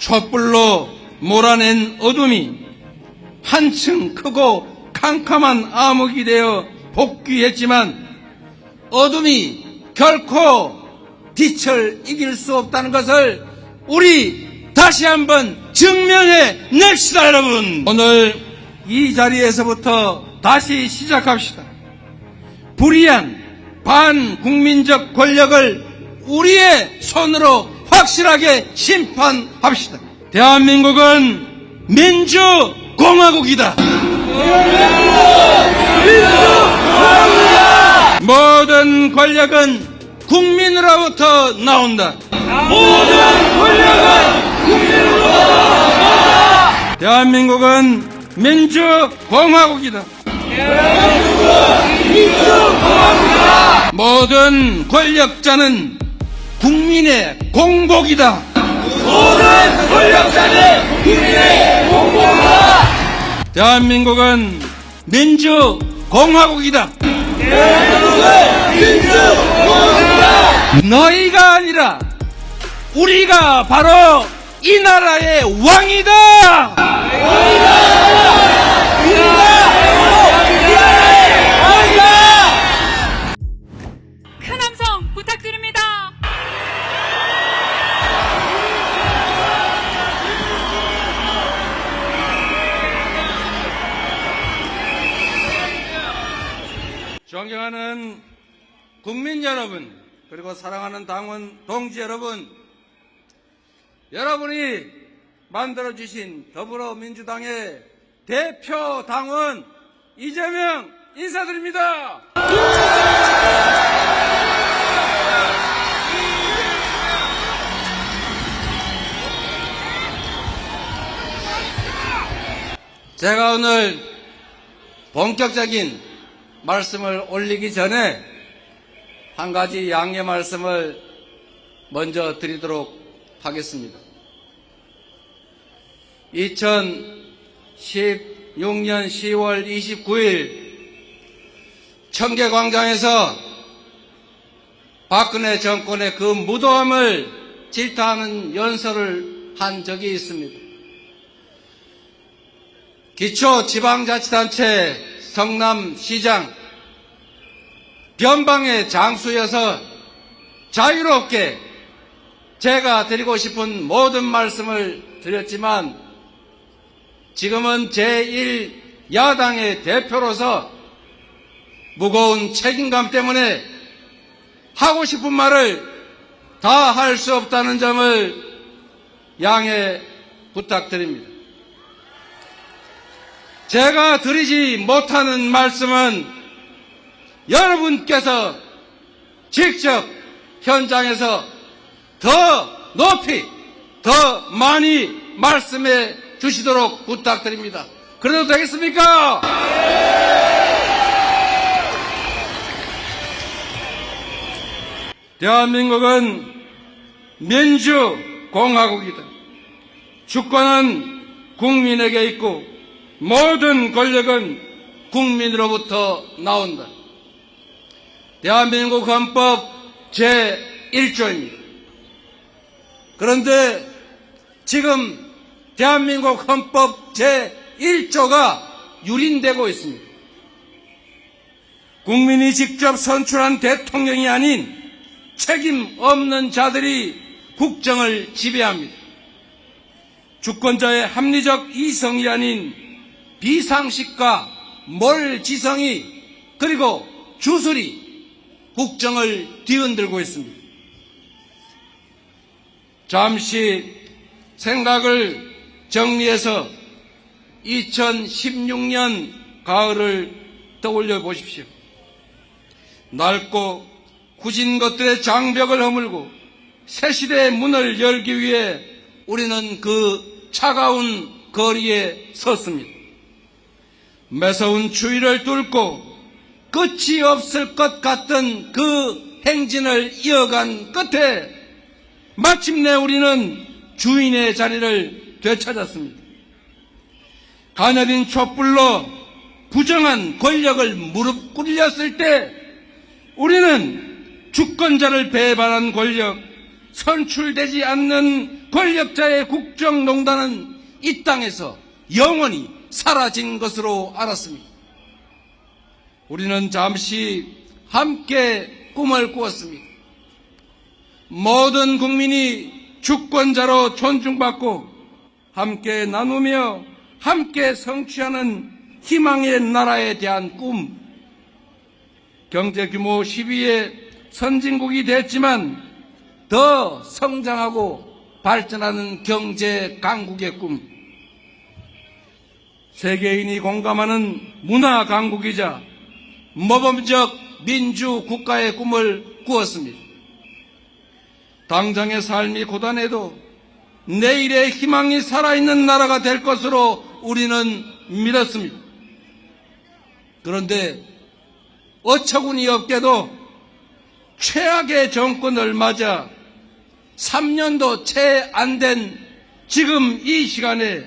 촛불로 몰아낸 어둠이 한층 크고 캄캄한 암흑이 되어 복귀했지만 어둠이 결코 빛을 이길 수 없다는 것을 우리 다시 한번 증명해 냅시다, 여러분. 오늘 이 자리에서부터 다시 시작합시다. 불의한 반국민적 권력을 우리의 손으로 확실하게 심판합시다. 대한민국은 민주공화국이다. 모든 권력은 국민으로부터 나온다. 모든 권력은 국민으로부터 나온다. 대한민국은 민주공화국이다. 대한민국은 민주공화국이다. 모든 권력자는 국민의 공복이다. 모든 권력자는 국민의 공복이다. 대한민국은 민주공화국이다. 대한민국은 민주공화국이다. 너희가 아니라 우리가 바로 이 나라의 왕이다. 너희가 아니라 우리가 바로 이 나라의 왕이다. 큰 함성 부탁드립니다. 존경하는 국민 여러분, 그리고 사랑하는 당원 동지 여러분, 여러분이 만들어주신 더불어민주당의 대표 당원 이재명 인사드립니다. 제가 오늘 본격적인 말씀을 올리기 전에 한 가지 양해 말씀을 먼저 드리도록 하겠습니다. 2016년 10월 29일 청계광장에서 박근혜 정권의 그 무도함을 질타하는 연설을 한 적이 있습니다. 기초지방자치단체 성남시장 변방의 장수여서 자유롭게 제가 드리고 싶은 모든 말씀을 드렸지만 지금은 제1야당의 대표로서 무거운 책임감 때문에 하고 싶은 말을 다 할 수 없다는 점을 양해 부탁드립니다. 제가 드리지 못하는 말씀은 여러분께서 직접 현장에서 더 높이, 더 많이 말씀해 주시도록 부탁드립니다. 그래도 되겠습니까? 대한민국은 민주공화국이다. 주권은 국민에게 있고 모든 권력은 국민으로부터 나온다. 대한민국 헌법 제1조입니다. 그런데 지금 대한민국 헌법 제1조가 유린되고 있습니다. 국민이 직접 선출한 대통령이 아닌 책임 없는 자들이 국정을 지배합니다. 주권자의 합리적 이성이 아닌 비상식과 몰지성이 그리고 주술이 국정을 뒤흔들고 있습니다. 잠시 생각을 정리해서 2016년 가을을 떠올려 보십시오. 낡고 굳은 것들의 장벽을 허물고 새 시대의 문을 열기 위해 우리는 그 차가운 거리에 섰습니다. 매서운 추위를 뚫고 끝이 없을 것 같던 그 행진을 이어간 끝에 마침내 우리는 주인의 자리를 되찾았습니다. 가녀린 촛불로 부정한 권력을 무릎 꿇렸을 때 우리는 주권자를 배반한 권력, 선출되지 않는 권력자의 국정농단은 이 땅에서 영원히 사라진 것으로 알았습니다. 우리는 잠시 함께 꿈을 꾸었습니다. 모든 국민이 주권자로 존중받고 함께 나누며 함께 성취하는 희망의 나라에 대한 꿈. 경제 규모 10위의 선진국이 됐지만 더 성장하고 발전하는 경제 강국의 꿈. 세계인이 공감하는 문화 강국이자 모범적 민주 국가의 꿈을 꾸었습니다. 당장의 삶이 고단해도 내일의 희망이 살아있는 나라가 될 것으로 우리는 믿었습니다. 그런데 어처구니 없게도 최악의 정권을 맞아 3년도 채 안 된 지금 이 시간에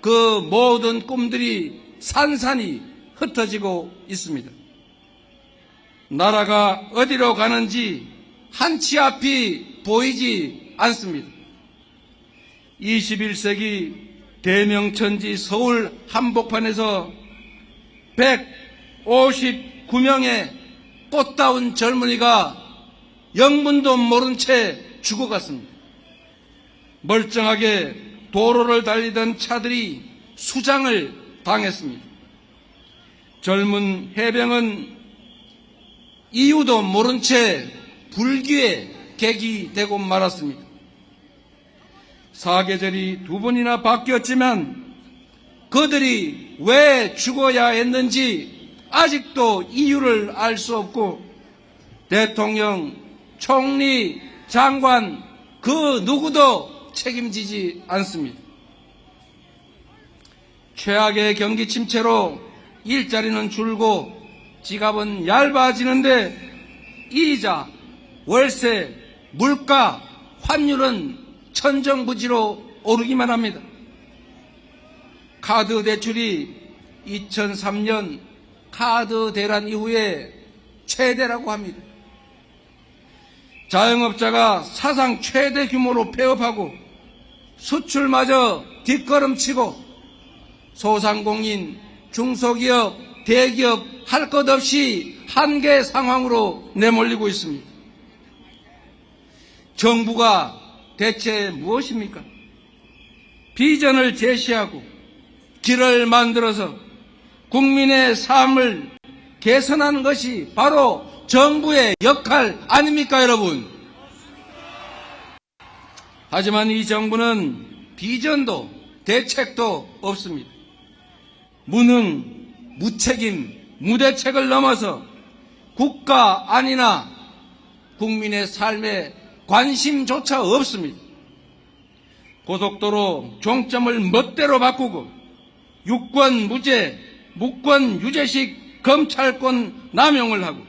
그 모든 꿈들이 산산이 흩어지고 있습니다. 나라가 어디로 가는지 한치 앞이 보이지 않습니다. 21세기 대명천지 서울 한복판에서 159명의 꽃다운 젊은이가 영문도 모른 채 죽어갔습니다. 멀쩡하게 도로를 달리던 차들이 수장을 당했습니다. 젊은 해병은 이유도 모른 채 불기에 객이되고 말았습니다. 사계절이 두 번이나 바뀌었지만 그들이 왜 죽어야 했는지 아직도 이유를 알 수 없고 대통령, 총리, 장관 그 누구도 책임지지 않습니다. 최악의 경기 침체로 일자리는 줄고 지갑은 얇아지는데 이자, 월세, 물가, 환율은 천정부지로 오르기만 합니다. 카드 대출이 2003년 카드 대란 이후에 최대라고 합니다. 자영업자가 사상 최대 규모로 폐업하고 수출마저 뒷걸음치고 소상공인, 중소기업, 대기업 할 것 없이 한계 상황으로 내몰리고 있습니다. 정부가 대체 무엇입니까? 비전을 제시하고 길을 만들어서 국민의 삶을 개선하는 것이 바로 정부의 역할 아닙니까, 여러분? 하지만 이 정부는 비전도 대책도 없습니다. 무능, 무책임, 무대책을 넘어서 국가 안이나 국민의 삶에 관심조차 없습니다. 고속도로 종점을 멋대로 바꾸고 유권 무죄, 무권 유죄식 검찰권 남용을 하고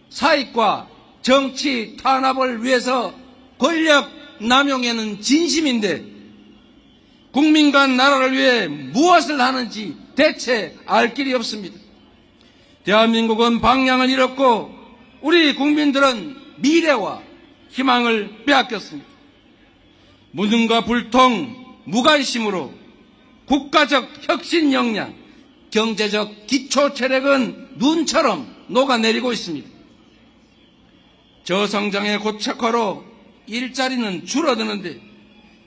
사익과 정치 탄압을 위해서 권력 남용에는 진심인데 국민과 나라를 위해 무엇을 하는지 대체 알 길이 없습니다. 대한민국은 방향을 잃었고 우리 국민들은 미래와 희망을 빼앗겼습니다. 무능과 불통, 무관심으로 국가적 혁신 역량, 경제적 기초 체력은 눈처럼 녹아내리고 있습니다. 저성장의 고착화로 일자리는 줄어드는데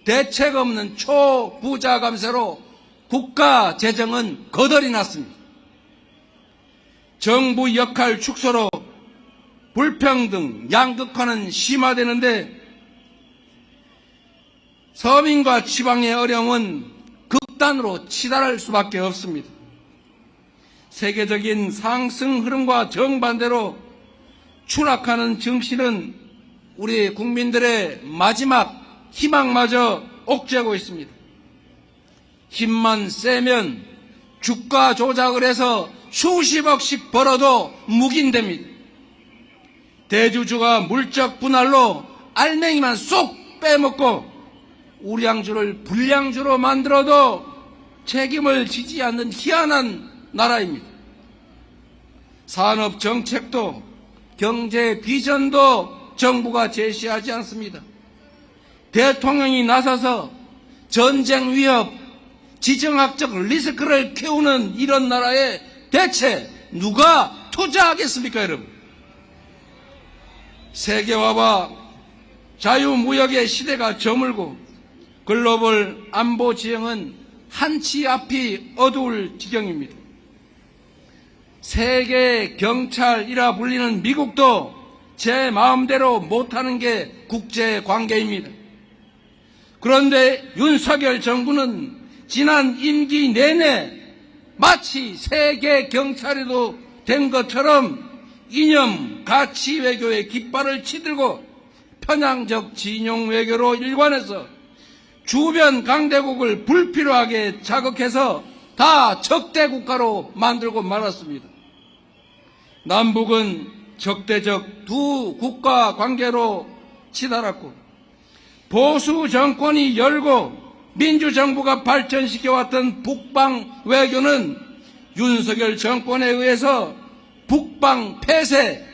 대책 없는 초부자 감세로 국가 재정은 거덜이 났습니다. 정부 역할 축소로 불평등, 양극화는 심화되는데 서민과 지방의 어려움은 극단으로 치달을 수밖에 없습니다. 세계적인 상승 흐름과 정반대로 추락하는 정신은 우리 국민들의 마지막 희망마저 옥죄고 있습니다. 힘만 세면 주가 조작을 해서 수십억씩 벌어도 묵인됩니다. 대주주가 물적 분할로 알맹이만 쏙 빼먹고 우량주를 불량주로 만들어도 책임을 지지 않는 희한한 나라입니다. 산업 정책도 경제 비전도 정부가 제시하지 않습니다. 대통령이 나서서 전쟁 위협, 지정학적 리스크를 키우는 이런 나라에 대체 누가 투자하겠습니까, 여러분? 세계화와 자유무역의 시대가 저물고 글로벌 안보 지형은 한치 앞이 어두울 지경입니다. 세계 경찰이라 불리는 미국도 제 마음대로 못하는 게 국제 관계입니다. 그런데 윤석열 정부는 지난 임기 내내 마치 세계 경찰에도 된 것처럼 이념 가치 외교의 깃발을 치들고 편향적 진영 외교로 일관해서 주변 강대국을 불필요하게 자극해서 다 적대 국가로 만들고 말았습니다. 남북은 적대적 두 국가 관계로 치달았고 보수 정권이 열고 민주정부가 발전시켜왔던 북방 외교는 윤석열 정권에 의해서 북방 폐쇄,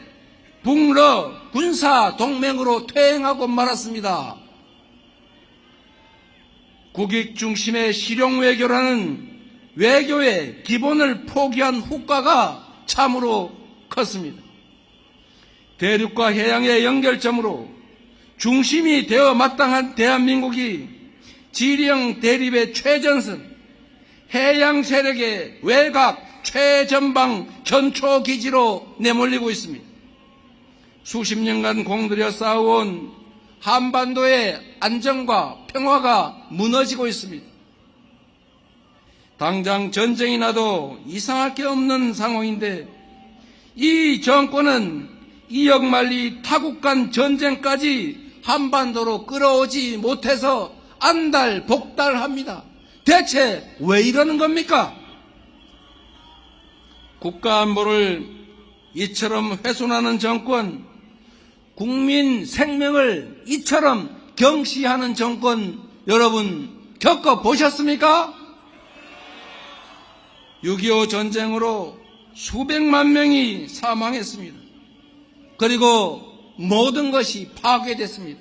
북러 군사 동맹으로 퇴행하고 말았습니다. 국익 중심의 실용 외교라는 외교의 기본을 포기한 후과가 참으로 컸습니다. 대륙과 해양의 연결점으로 중심이 되어 마땅한 대한민국이 지령 대립의 최전선, 해양 세력의 외곽 최전방 견초기지로 내몰리고 있습니다. 수십 년간 공들여 쌓아온 한반도의 안정과 평화가 무너지고 있습니다. 당장 전쟁이 나도 이상할 게 없는 상황인데 이 정권은 이역만리 타국 간 전쟁까지 한반도로 끌어오지 못해서 안달복달합니다. 대체 왜 이러는 겁니까? 국가안보를 이처럼 훼손하는 정권, 국민 생명을 이처럼 경시하는 정권 여러분 겪어보셨습니까? 6.25 전쟁으로 수백만 명이 사망했습니다. 그리고 모든 것이 파괴됐습니다.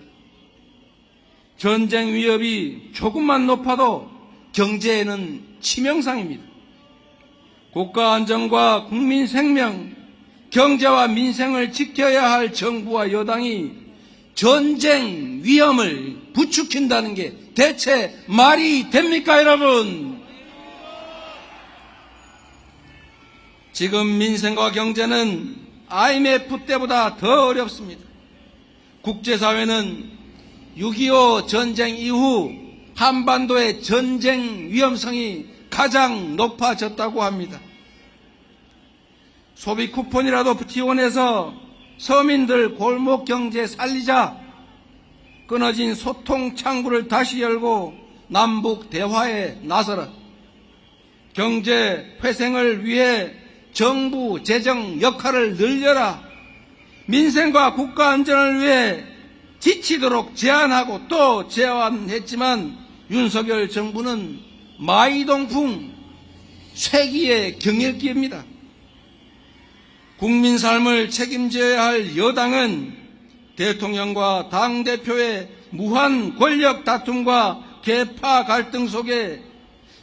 전쟁 위협이 조금만 높아도 경제에는 치명상입니다. 국가 안전과 국민 생명, 경제와 민생을 지켜야 할 정부와 여당이 전쟁 위험을 부추긴다는 게 대체 말이 됩니까, 여러분? 지금 민생과 경제는 IMF 때보다 더 어렵습니다. 국제사회는 6.25 전쟁 이후 한반도의 전쟁 위험성이 가장 높아졌다고 합니다. 소비 쿠폰이라도 지원해서 서민들 골목 경제 살리자, 끊어진 소통 창구를 다시 열고 남북 대화에 나서라, 경제 회생을 위해 정부 재정 역할을 늘려라, 민생과 국가 안전을 위해 지치도록 제안하고 또 제안했지만 윤석열 정부는 마이동풍 쇠기의 경일기입니다. 국민 삶을 책임져야 할 여당은 대통령과 당대표의 무한 권력 다툼과 계파 갈등 속에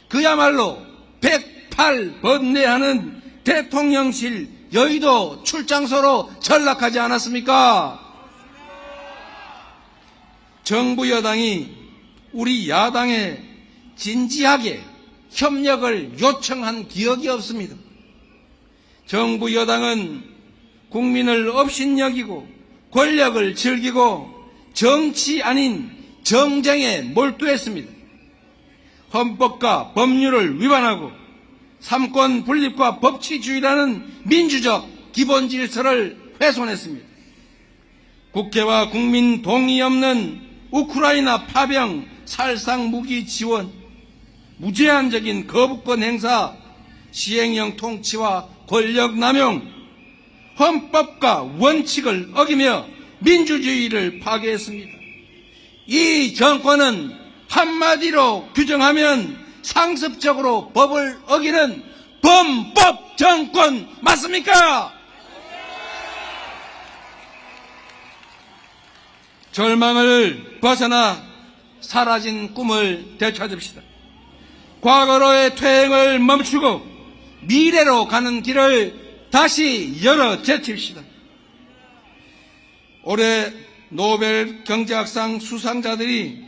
그야말로 108번뇌하는 대통령실 여의도 출장소로 전락하지 않았습니까? 정부 여당이 우리 야당에 진지하게 협력을 요청한 기억이 없습니다. 정부 여당은 국민을 업신여기고 권력을 즐기고 정치 아닌 정쟁에 몰두했습니다. 헌법과 법률을 위반하고 삼권 분립과 법치주의라는 민주적 기본 질서를 훼손했습니다. 국회와 국민 동의 없는 우크라이나 파병 살상 무기 지원, 무제한적인 거부권 행사, 시행령 통치와 권력 남용, 헌법과 원칙을 어기며 민주주의를 파괴했습니다. 이 정권은 한마디로 규정하면 상습적으로 법을 어기는 범법 정권 맞습니까? 절망을 벗어나 사라진 꿈을 되찾읍시다. 과거로의 퇴행을 멈추고 미래로 가는 길을 다시 열어 제칩시다. 올해 노벨 경제학상 수상자들이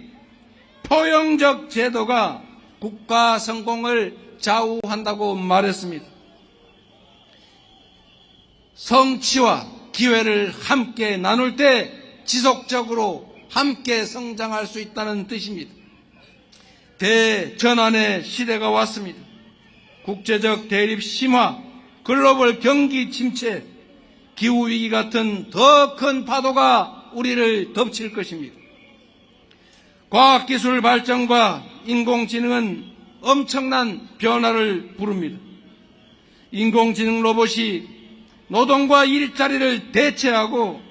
포용적 제도가 국가 성공을 좌우한다고 말했습니다. 성취와 기회를 함께 나눌 때 지속적으로 함께 성장할 수 있다는 뜻입니다. 대전환의 시대가 왔습니다. 국제적 대립 심화, 글로벌 경기 침체, 기후위기 같은 더 큰 파도가 우리를 덮칠 것입니다. 과학기술 발전과 인공지능은 엄청난 변화를 부릅니다. 인공지능 로봇이 노동과 일자리를 대체하고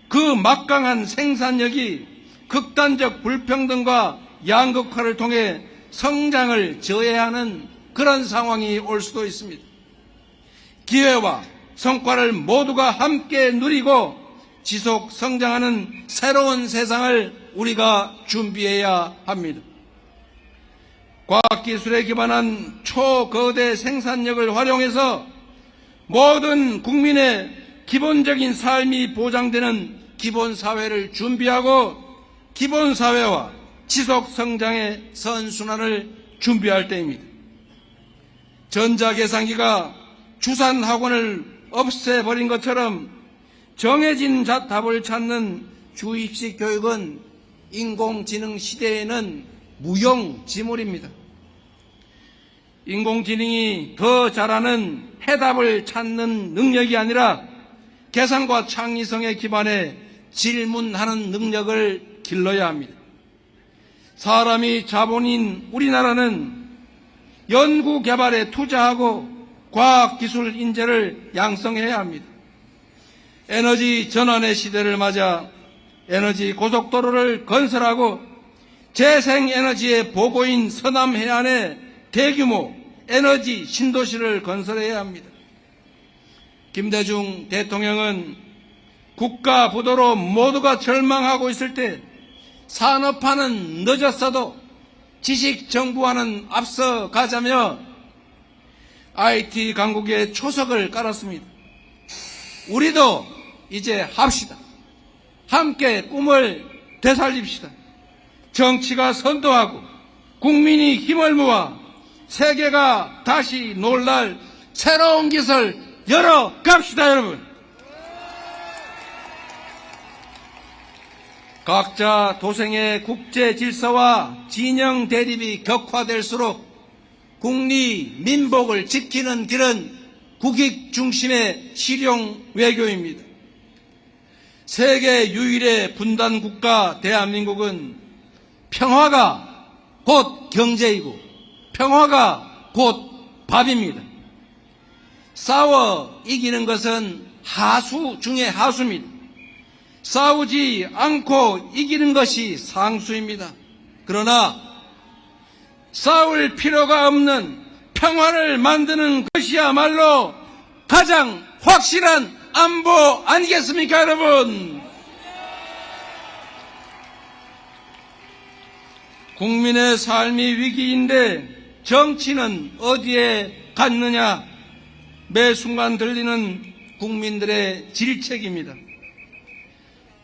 그 막강한 생산력이 극단적 불평등과 양극화를 통해 성장을 저해하는 그런 상황이 올 수도 있습니다. 기회와 성과를 모두가 함께 누리고 지속 성장하는 새로운 세상을 우리가 준비해야 합니다. 과학기술에 기반한 초거대 생산력을 활용해서 모든 국민의 기본적인 삶이 보장되는 기본사회를 준비하고 기본사회와 지속성장의 선순환을 준비할 때입니다. 전자계산기가 주산학원을 없애버린 것처럼 정해진 답을 찾는 주입식 교육은 인공지능 시대에는 무용지물입니다. 인공지능이 더 잘하는 해답을 찾는 능력이 아니라 계산과 창의성에 기반해 질문하는 능력을 길러야 합니다. 사람이 자본인 우리나라는 연구개발에 투자하고 과학기술 인재를 양성해야 합니다. 에너지 전환의 시대를 맞아 에너지 고속도로를 건설하고 재생에너지의 보고인 서남 해안에 대규모 에너지 신도시를 건설해야 합니다. 김대중 대통령은 국가 부도로 모두가 절망하고 있을 때 산업화는 늦었어도 지식정부화는 앞서 가자며 IT 강국의 초석을 깔았습니다. 우리도 이제 합시다. 함께 꿈을 되살립시다. 정치가 선도하고 국민이 힘을 모아 세계가 다시 놀랄 새로운 기술 열어 갑시다, 여러분. 각자 도생의 국제 질서와 진영 대립이 격화될수록 국리 민복을 지키는 길은 국익 중심의 실용 외교입니다. 세계 유일의 분단 국가 대한민국은 평화가 곧 경제이고 평화가 곧 밥입니다. 싸워 이기는 것은 하수 중의 하수입니다. 싸우지 않고 이기는 것이 상수입니다. 그러나 싸울 필요가 없는 평화를 만드는 것이야말로 가장 확실한 안보 아니겠습니까, 여러분? 국민의 삶이 위기인데 정치는 어디에 갔느냐? 매 순간 들리는 국민들의 질책입니다.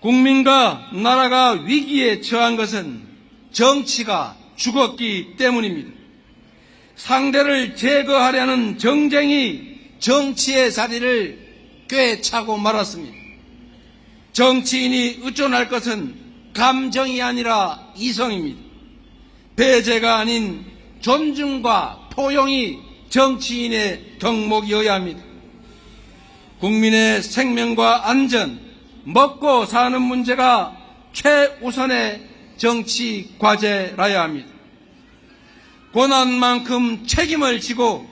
국민과 나라가 위기에 처한 것은 정치가 죽었기 때문입니다. 상대를 제거하려는 정쟁이 정치의 자리를 꿰차고 말았습니다. 정치인이 의존할 것은 감정이 아니라 이성입니다. 배제가 아닌 존중과 포용이 정치인의 덕목이어야 합니다. 국민의 생명과 안전, 먹고 사는 문제가 최우선의 정치 과제라야 합니다. 고난만큼 책임을 지고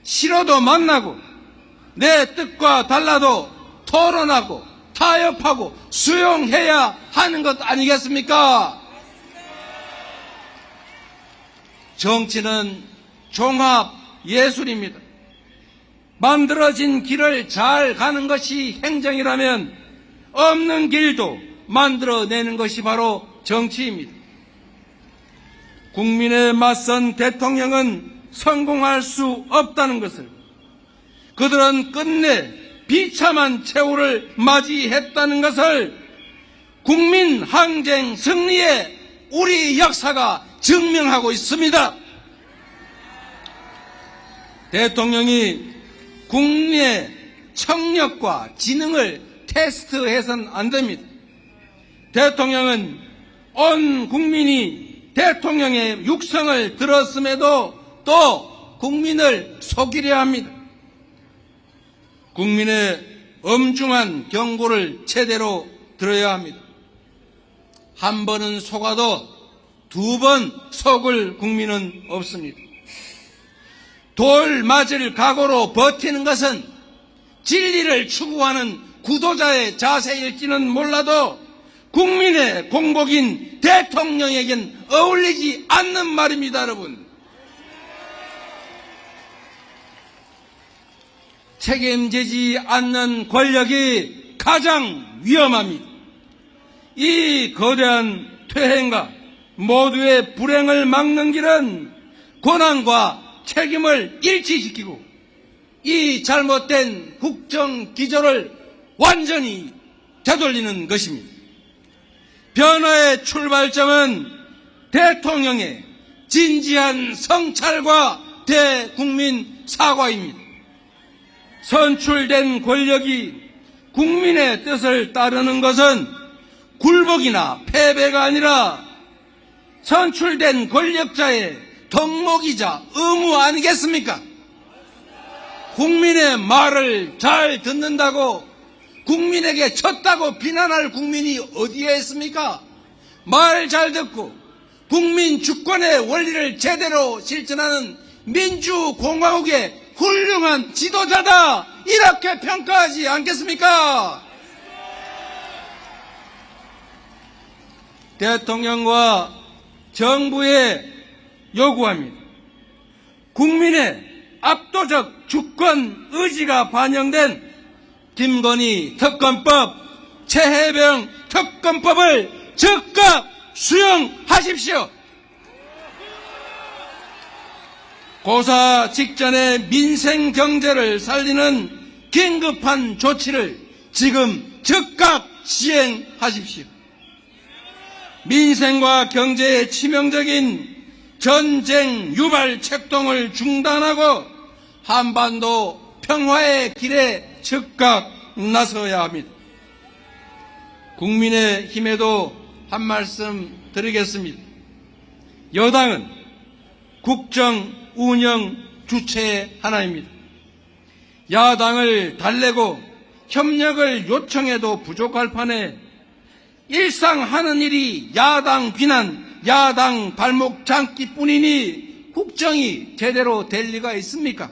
싫어도 만나고 내 뜻과 달라도 토론하고 타협하고 수용해야 하는 것 아니겠습니까? 정치는 종합 예술입니다. 만들어진 길을 잘 가는 것이 행정이라면 없는 길도 만들어내는 것이 바로 정치입니다. 국민에 맞선 대통령은 성공할 수 없다는 것을, 그들은 끝내 비참한 최후를 맞이했다는 것을 국민 항쟁 승리의 우리 역사가 증명하고 있습니다. 대통령이 국민의 청력과 지능을 테스트해서는 안 됩니다. 대통령은 온 국민이 대통령의 육성을 들었음에도 또 국민을 속이려 합니다. 국민의 엄중한 경고를 제대로 들어야 합니다. 한 번은 속아도 두 번 속을 국민은 없습니다. 돌 맞을 각오로 버티는 것은 진리를 추구하는 구도자의 자세일지는 몰라도 국민의 공복인 대통령에겐 어울리지 않는 말입니다, 여러분. 책임지지 않는 권력이 가장 위험합니다. 이 거대한 퇴행과 모두의 불행을 막는 길은 권한과 책임을 일치시키고 이 잘못된 국정 기조를 완전히 되돌리는 것입니다. 변화의 출발점은 대통령의 진지한 성찰과 대국민 사과입니다. 선출된 권력이 국민의 뜻을 따르는 것은 굴복이나 패배가 아니라 선출된 권력자의 덕목이자 의무 아니겠습니까? 국민의 말을 잘 듣는다고 국민에게 쳤다고 비난할 국민이 어디에 있습니까? 말 잘 듣고 국민 주권의 원리를 제대로 실천하는 민주공화국의 훌륭한 지도자다, 이렇게 평가하지 않겠습니까? 대통령과 정부에 요구합니다. 국민의 압도적 주권 의지가 반영된 김건희 특검법, 최혜병 특검법을 즉각 수용하십시오. 고사 직전에 민생 경제를 살리는 긴급한 조치를 지금 즉각 시행하십시오. 민생과 경제에 치명적인 전쟁 유발 책동을 중단하고 한반도 평화의 길에 즉각 나서야 합니다. 국민의힘에도 한 말씀 드리겠습니다. 여당은 국정 운영 주체의 하나입니다. 야당을 달래고 협력을 요청해도 부족할 판에 일상 하는 일이 야당 비난, 야당 발목 잡기뿐이니 국정이 제대로 될 리가 있습니까?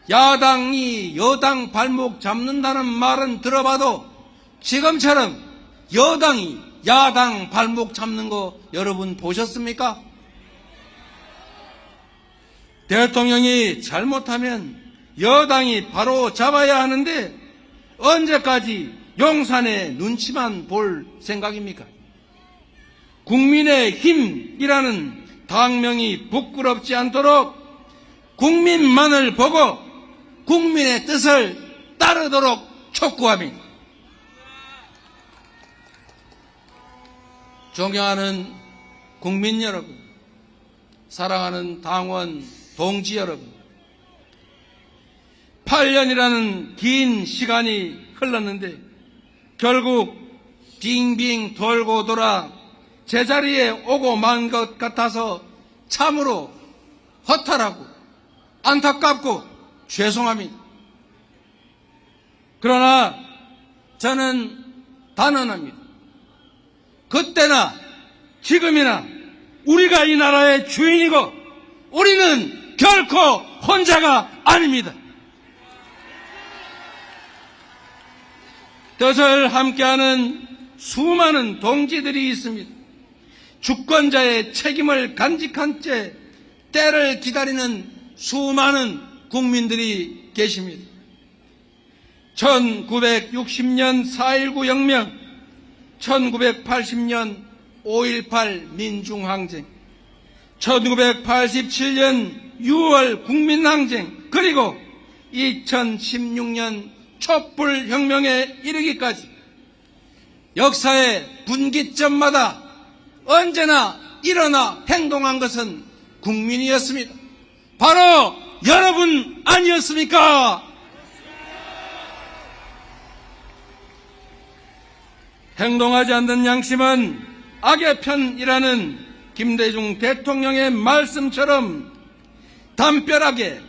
야당이 여당 발목 잡는다는 말은 들어봐도 지금처럼 여당이 야당 발목 잡는 거 여러분 보셨습니까? 대통령이 잘못하면 여당이 바로 잡아야 하는데 언제까지 용산의 눈치만 볼 생각입니까? 국민의힘이라는 당명이 부끄럽지 않도록 국민만을 보고 국민의 뜻을 따르도록 촉구합니다. 존경하는 국민 여러분, 사랑하는 당원 동지 여러분, 8년이라는 긴 시간이 흘렀는데 결국 빙빙 돌고 돌아 제자리에 오고 만 것 같아서 참으로 허탈하고 안타깝고 죄송합니다. 그러나 저는 단언합니다. 그때나 지금이나 우리가 이 나라의 주인이고 우리는 결코 혼자가 아닙니다. 뜻을 함께하는 수많은 동지들이 있습니다. 주권자의 책임을 간직한 채 때를 기다리는 수많은 국민들이 계십니다. 1960년 4.19 혁명, 1980년 5.18 민중항쟁, 1987년 6월 국민항쟁 그리고 2016년 촛불혁명에 이르기까지 역사의 분기점마다 언제나 일어나 행동한 것은 국민이었습니다. 바로 여러분 아니었습니까? 행동하지 않는 양심은 악의 편이라는 김대중 대통령의 말씀처럼 담벼락에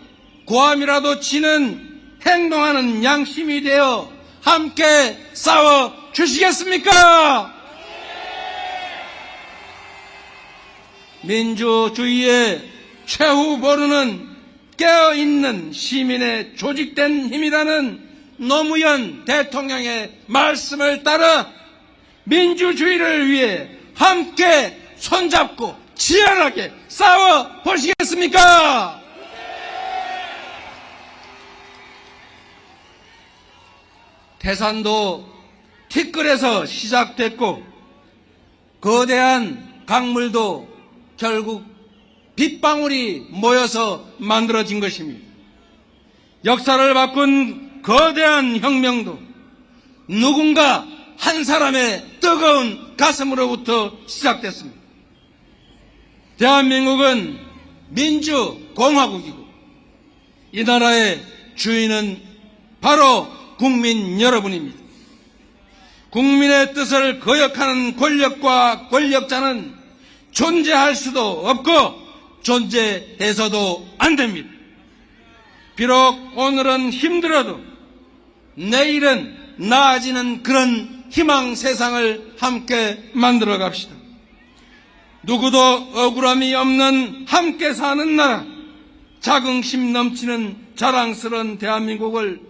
고함이라도 치는 행동하는 양심이 되어 함께 싸워 주시겠습니까? 민주주의의 최후 보루는 깨어있는 시민의 조직된 힘이라는 노무현 대통령의 말씀을 따라 민주주의를 위해 함께 손잡고 치열하게 싸워 보시겠습니까? 태산도 티끌에서 시작됐고 거대한 강물도 결국 빗방울이 모여서 만들어진 것입니다. 역사를 바꾼 거대한 혁명도 누군가 한 사람의 뜨거운 가슴으로부터 시작됐습니다. 대한민국은 민주공화국이고 이 나라의 주인은 바로 국민 여러분입니다. 국민의 뜻을 거역하는 권력과 권력자는 존재할 수도 없고 존재해서도 안 됩니다. 비록 오늘은 힘들어도 내일은 나아지는 그런 희망 세상을 함께 만들어 갑시다. 누구도 억울함이 없는 함께 사는 나라, 자긍심 넘치는 자랑스러운 대한민국을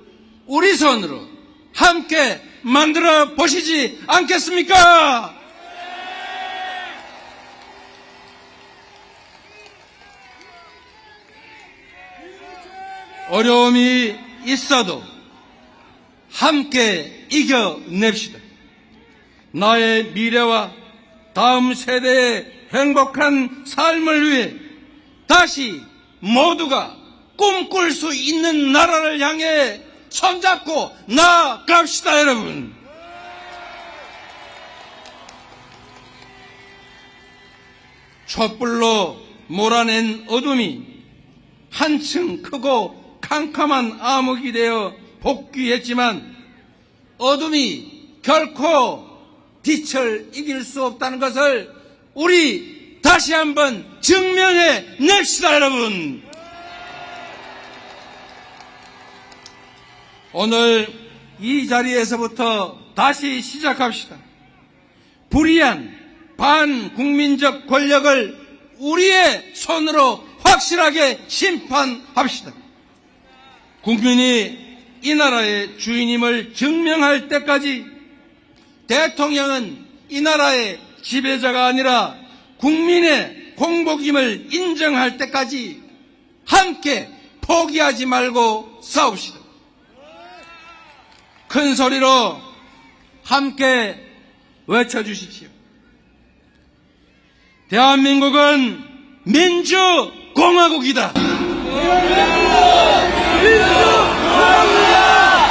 우리 손으로 함께 만들어 보시지 않겠습니까? 어려움이 있어도 함께 이겨냅시다. 나의 미래와 다음 세대의 행복한 삶을 위해 다시 모두가 꿈꿀 수 있는 나라를 향해 손잡고 나아갑시다, 여러분. 촛불로 몰아낸 어둠이 한층 크고 캄캄한 암흑이 되어 복귀했지만 어둠이 결코 빛을 이길 수 없다는 것을 우리 다시 한번 증명해 냅시다, 여러분. 오늘 이 자리에서부터 다시 시작합시다. 불의한 반국민적 권력을 우리의 손으로 확실하게 심판합시다. 국민이 이 나라의 주인임을 증명할 때까지 대통령은 이 나라의 지배자가 아니라 국민의 공복임을 인정할 때까지 함께 포기하지 말고 싸웁시다. 큰 소리로 함께 외쳐주십시오. 대한민국은 민주공화국이다.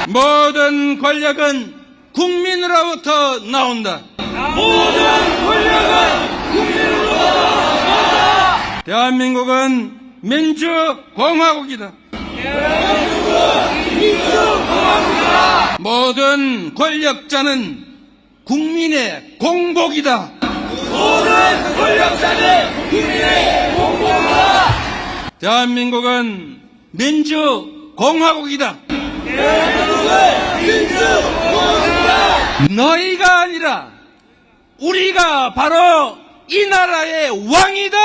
모든 권력은 국민으로부터 나온다. 모든 권력은 국민으로부터 나온다. 대한민국은 민주공화국이다. 대한민국은 민주공화국이다. 모든 권력자는 국민의 공복이다. 모든 권력자는 국민의 공복이다. 대한민국은 민주공화국이다. 대한민국은 민주공화국이다. 너희가 아니라 우리가 바로 이 나라의 왕이다.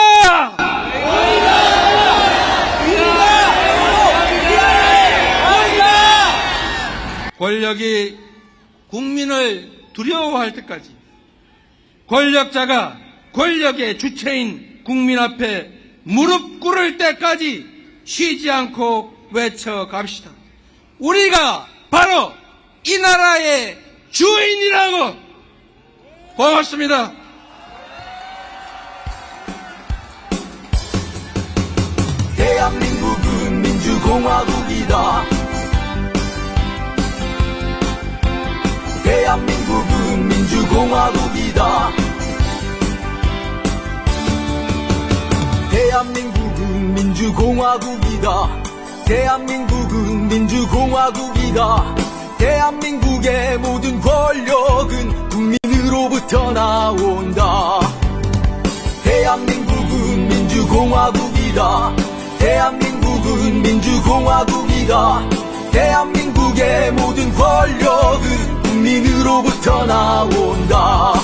너희가 아니라 우리가 바로 이 나라의 왕이다. 권력이 국민을 두려워할 때까지, 권력자가 권력의 주체인 국민 앞에 무릎 꿇을 때까지 쉬지 않고 외쳐갑시다. 우리가 바로 이 나라의 주인이라고. 고맙습니다. 대한민국은 민주공화국이다. 대한민국은 민주공화국이다. 대한민국은 민주공화국이다. 대한민국은 민주공화국이다. 대한민국의 모든 권력은 국민으로부터 나온다. 대한민국은 민주공화국이다. 대한민국은 민주공화국이다. 대한민국의 모든 권력은 국민으로부터 나온다.